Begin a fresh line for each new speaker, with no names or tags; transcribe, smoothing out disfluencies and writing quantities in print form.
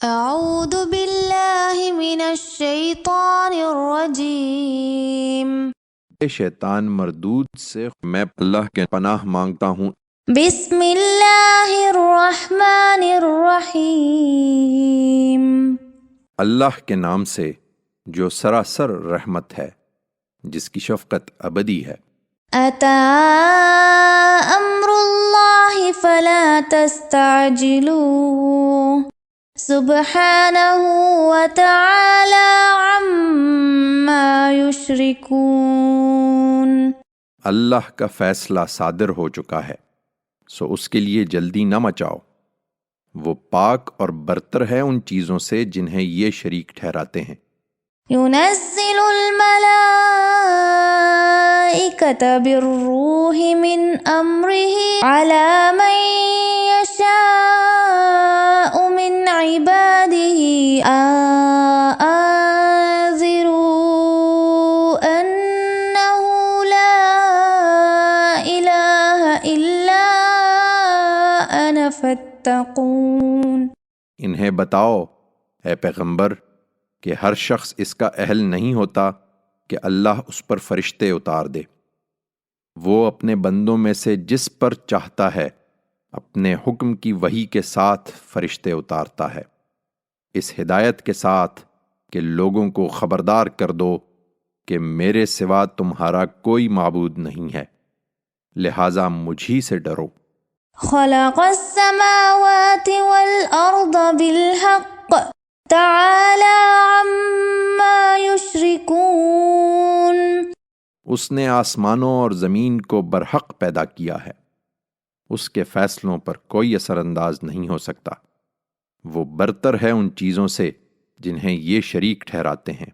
اعوذ باللہ من الشیطان الرجیم
شیطان مردود سے میں اللہ کے پناہ مانگتا ہوں۔
بسم اللہ الرحمن الرحیم
اللہ کے نام سے جو سراسر رحمت ہے، جس کی شفقت ابدی ہے۔
اتی امر اللہ فلا تستعجلوه سبحانہ وتعالی عما یشرکون۔
اللہ کا فیصلہ صادر ہو چکا ہے، سو اس کے لیے جلدی نہ مچاؤ۔ وہ پاک اور برتر ہے ان چیزوں سے جنہیں یہ شریک ٹھہراتے ہیں۔
ينزل الملائكة بالروح من أمره على من يشاء من عباده أنذروا أنه لا إله إلا أنا فاتقون۔
انہیں بتاؤ اے پیغمبر کہ ہر شخص اس کا اہل نہیں ہوتا کہ اللہ اس پر فرشتے اتار دے۔ وہ اپنے بندوں میں سے جس پر چاہتا ہے اپنے حکم کی وحی کے ساتھ فرشتے اتارتا ہے، اس ہدایت کے ساتھ کہ لوگوں کو خبردار کر دو کہ میرے سوا تمہارا کوئی معبود نہیں ہے، لہٰذا مجھی سے ڈرو۔
خلق السماوات والأرض بالحق تعالى عما يشركون۔
اس نے آسمانوں اور زمین کو برحق پیدا کیا ہے، اس کے فیصلوں پر کوئی اثر انداز نہیں ہو سکتا۔ وہ برتر ہے ان چیزوں سے جنہیں یہ شریک ٹھہراتے ہیں۔